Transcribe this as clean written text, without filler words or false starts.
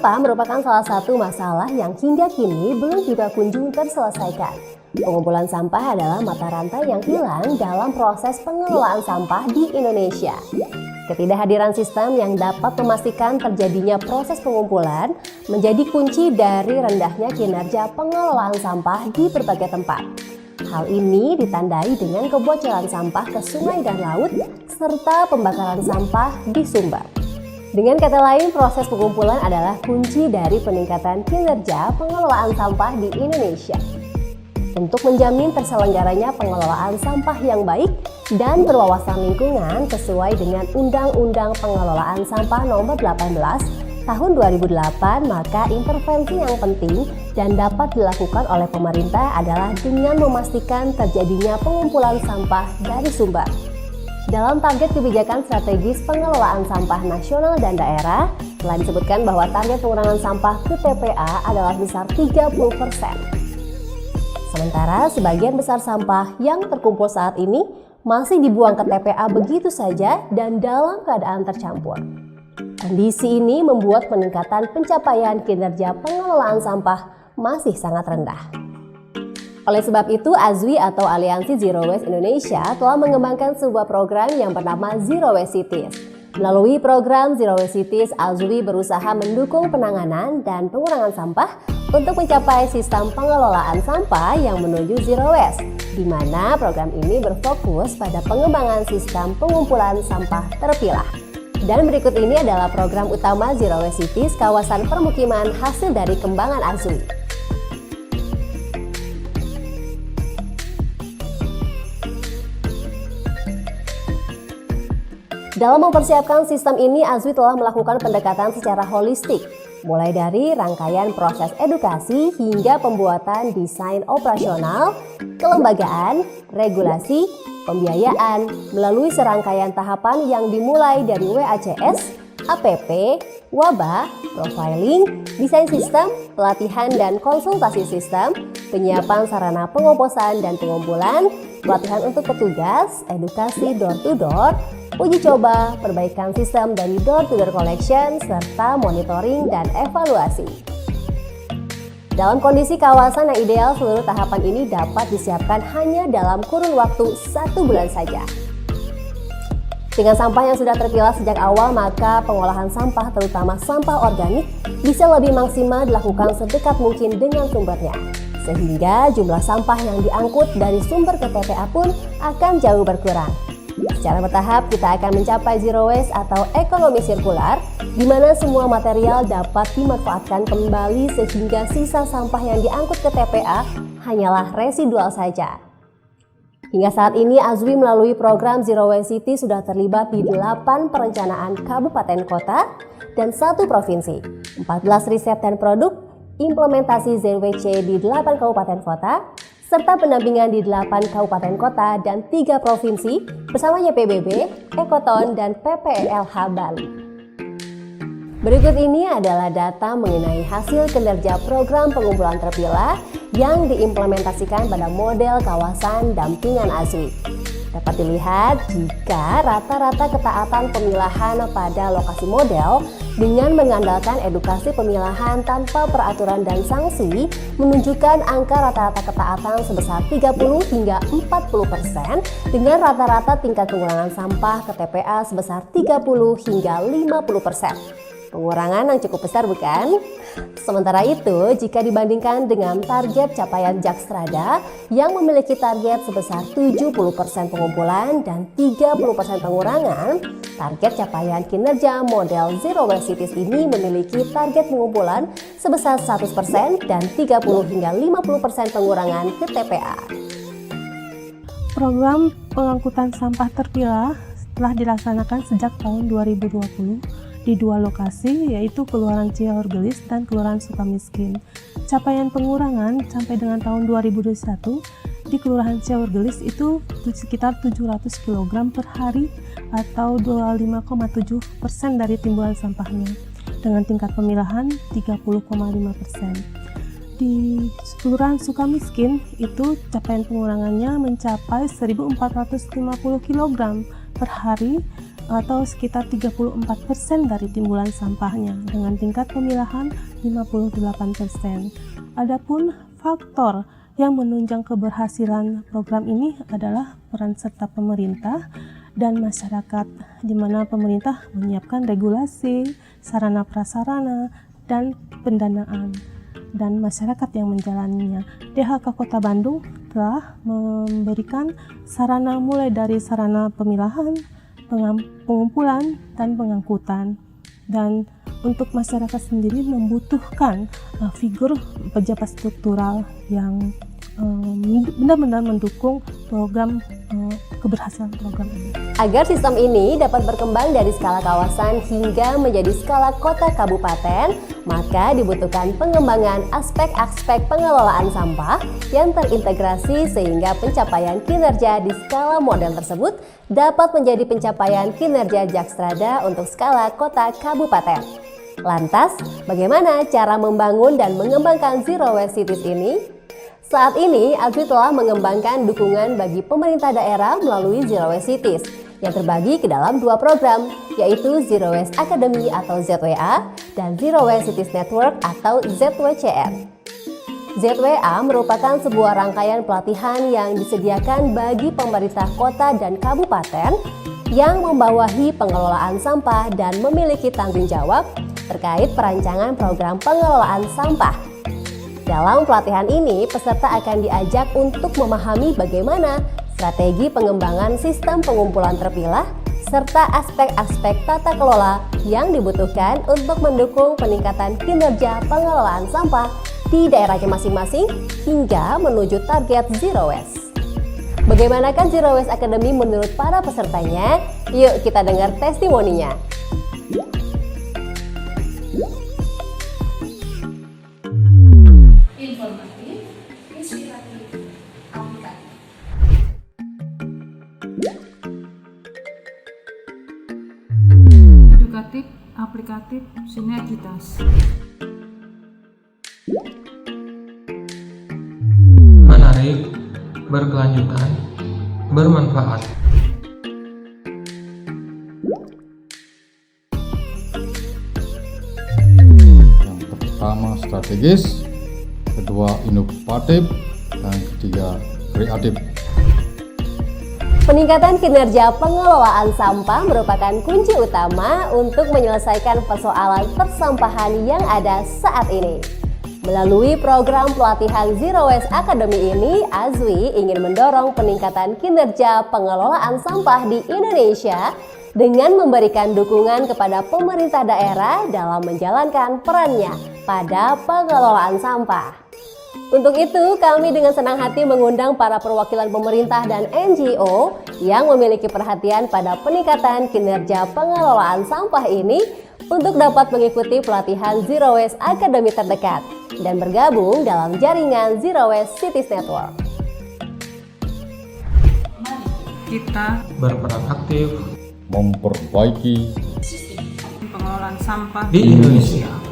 sampah merupakan salah satu masalah yang hingga kini belum juga kunjung terselesaikan. Pengumpulan sampah adalah mata rantai yang hilang dalam proses pengelolaan sampah di Indonesia. Ketidakhadiran sistem yang dapat memastikan terjadinya proses pengumpulan menjadi kunci dari rendahnya kinerja pengelolaan sampah di berbagai tempat. Hal ini ditandai dengan kebocoran sampah ke sungai dan laut serta pembakaran sampah di sumber. Dengan kata lain, proses pengumpulan adalah kunci dari peningkatan kinerja pengelolaan sampah di Indonesia. Untuk menjamin terselenggaranya pengelolaan sampah yang baik dan berwawasan lingkungan sesuai dengan Undang-Undang Pengelolaan Sampah Nomor 18 Tahun 2008, maka intervensi yang penting dan dapat dilakukan oleh pemerintah adalah dengan memastikan terjadinya pengumpulan sampah dari sumber. Dalam target kebijakan strategis pengelolaan sampah nasional dan daerah, telah disebutkan bahwa target pengurangan sampah ke TPA adalah besar 30%. Sementara sebagian besar sampah yang terkumpul saat ini masih dibuang ke TPA begitu saja dan dalam keadaan tercampur. Kondisi ini membuat peningkatan pencapaian kinerja pengelolaan sampah masih sangat rendah. Oleh sebab itu, AZWI atau Aliansi Zero Waste Indonesia telah mengembangkan sebuah program yang bernama Zero Waste Cities. Melalui program Zero Waste Cities, AZWI berusaha mendukung penanganan dan pengurangan sampah untuk mencapai sistem pengelolaan sampah yang menuju Zero Waste, di mana program ini berfokus pada pengembangan sistem pengumpulan sampah terpilah. Dan berikut ini adalah program utama Zero Waste Cities kawasan permukiman hasil dari kembangan AZWI. Dalam mempersiapkan sistem ini, AZWI telah melakukan pendekatan secara holistik, mulai dari rangkaian proses edukasi hingga pembuatan desain operasional, kelembagaan, regulasi, pembiayaan, melalui serangkaian tahapan yang dimulai dari WACS, APP, WABA, profiling, desain sistem, pelatihan dan konsultasi sistem, penyiapan sarana pengomposan dan pengumpulan, pelatihan untuk petugas, edukasi door-to-door, uji coba, perbaikan sistem dari door-to-door collection, serta monitoring dan evaluasi. Dalam kondisi kawasan yang ideal, seluruh tahapan ini dapat disiapkan hanya dalam kurun waktu 1 bulan saja. Dengan sampah yang sudah terpilah sejak awal, maka pengolahan sampah, terutama sampah organik, bisa lebih maksimal dilakukan sedekat mungkin dengan sumbernya. Sehingga jumlah sampah yang diangkut dari sumber ke TPA pun akan jauh berkurang. Secara bertahap, kita akan mencapai zero waste atau ekonomi sirkular, di mana semua material dapat dimanfaatkan kembali sehingga sisa sampah yang diangkut ke TPA hanyalah residual saja. Hingga saat ini, AZWI melalui program Zero Waste City sudah terlibat di 8 perencanaan kabupaten kota dan 1 provinsi, 14 riset dan produk, implementasi ZWC di 8 kabupaten kota, serta pendampingan di 8 kabupaten kota dan 3 provinsi bersamanya PBB, Ekoton, dan PPLH Bali. Berikut ini adalah data mengenai hasil kinerja program pengumpulan terpilah yang diimplementasikan pada model kawasan dampingan AZWI. Dapat dilihat jika rata-rata ketaatan pemilahan pada lokasi model dengan mengandalkan edukasi pemilahan tanpa peraturan dan sanksi menunjukkan angka rata-rata ketaatan sebesar 30 hingga 40% dengan rata-rata tingkat pengurangan sampah ke TPA sebesar 30 hingga 50%. Pengurangan yang cukup besar, bukan? Sementara itu, jika dibandingkan dengan target capaian Jakstrada yang memiliki target sebesar 70% pengumpulan dan 30% pengurangan, target capaian kinerja model Zero Waste Cities ini memiliki target pengumpulan sebesar 100% dan 30 hingga 50% pengurangan ke TPA. Program pengangkutan sampah terpilah telah dilaksanakan sejak tahun 2020 di 2 lokasi, yaitu Kelurahan Ciaurgelis dan Kelurahan Sukamiskin. Capaian pengurangan sampai dengan tahun 2021 di Kelurahan Ciaurgelis itu sekitar 700 kg per hari atau 25,7% dari timbulan sampahnya, dengan tingkat pemilahan 30,5%. Di Kelurahan Sukamiskin itu capaian pengurangannya mencapai 1.450 kg per hari atau sekitar 34% dari timbulan sampahnya dengan tingkat pemilahan 58%. Adapun faktor yang menunjang keberhasilan program ini adalah peran serta pemerintah dan masyarakat, di mana pemerintah menyiapkan regulasi, sarana prasarana, dan pendanaan, dan masyarakat yang menjalaninya. DHK Kota Bandung telah memberikan sarana mulai dari sarana pemilahan, pengumpulan, dan pengangkutan. Dan untuk masyarakat sendiri membutuhkan figur pejabat struktural yang benar-benar mendukung program keberhasilan program ini. Agar sistem ini dapat berkembang dari skala kawasan hingga menjadi skala kota kabupaten, maka dibutuhkan pengembangan aspek-aspek pengelolaan sampah yang terintegrasi sehingga pencapaian kinerja di skala model tersebut dapat menjadi pencapaian kinerja Jakstrada untuk skala kota kabupaten. Lantas, bagaimana cara membangun dan mengembangkan Zero Waste Cities ini? Saat ini, Azwi telah mengembangkan dukungan bagi pemerintah daerah melalui Zero Waste Cities yang terbagi ke dalam dua program, yaitu Zero Waste Academy atau ZWA dan Zero Waste Cities Network atau ZWCN. ZWA merupakan sebuah rangkaian pelatihan yang disediakan bagi pemerintah kota dan kabupaten yang membawahi pengelolaan sampah dan memiliki tanggung jawab terkait perancangan program pengelolaan sampah. Dalam pelatihan ini, peserta akan diajak untuk memahami bagaimana strategi pengembangan sistem pengumpulan terpilah serta aspek-aspek tata kelola yang dibutuhkan untuk mendukung peningkatan kinerja pengelolaan sampah di daerahnya masing-masing hingga menuju target Zero Waste. Bagaimanakah Zero Waste Academy menurut para pesertanya? Yuk kita dengar testimoninya. Informatif, inspiratif, aplikatif. Edukatif, aplikatif, sinergitas. Menarik, berkelanjutan, bermanfaat. Yang pertama strategis, kedua inovatif, dan ketiga kreatif. Peningkatan kinerja pengelolaan sampah merupakan kunci utama untuk menyelesaikan persoalan persampahan yang ada saat ini. Melalui program pelatihan Zero Waste Academy ini, Azwi ingin mendorong peningkatan kinerja pengelolaan sampah di Indonesia dengan memberikan dukungan kepada pemerintah daerah dalam menjalankan perannya pada pengelolaan sampah. Untuk itu, kami dengan senang hati mengundang para perwakilan pemerintah dan NGO yang memiliki perhatian pada peningkatan kinerja pengelolaan sampah ini untuk dapat mengikuti pelatihan Zero Waste Academy terdekat dan bergabung dalam jaringan Zero Waste Cities Network. Kita Berperan aktif Memperbaiki pengelolaan sampah di Indonesia.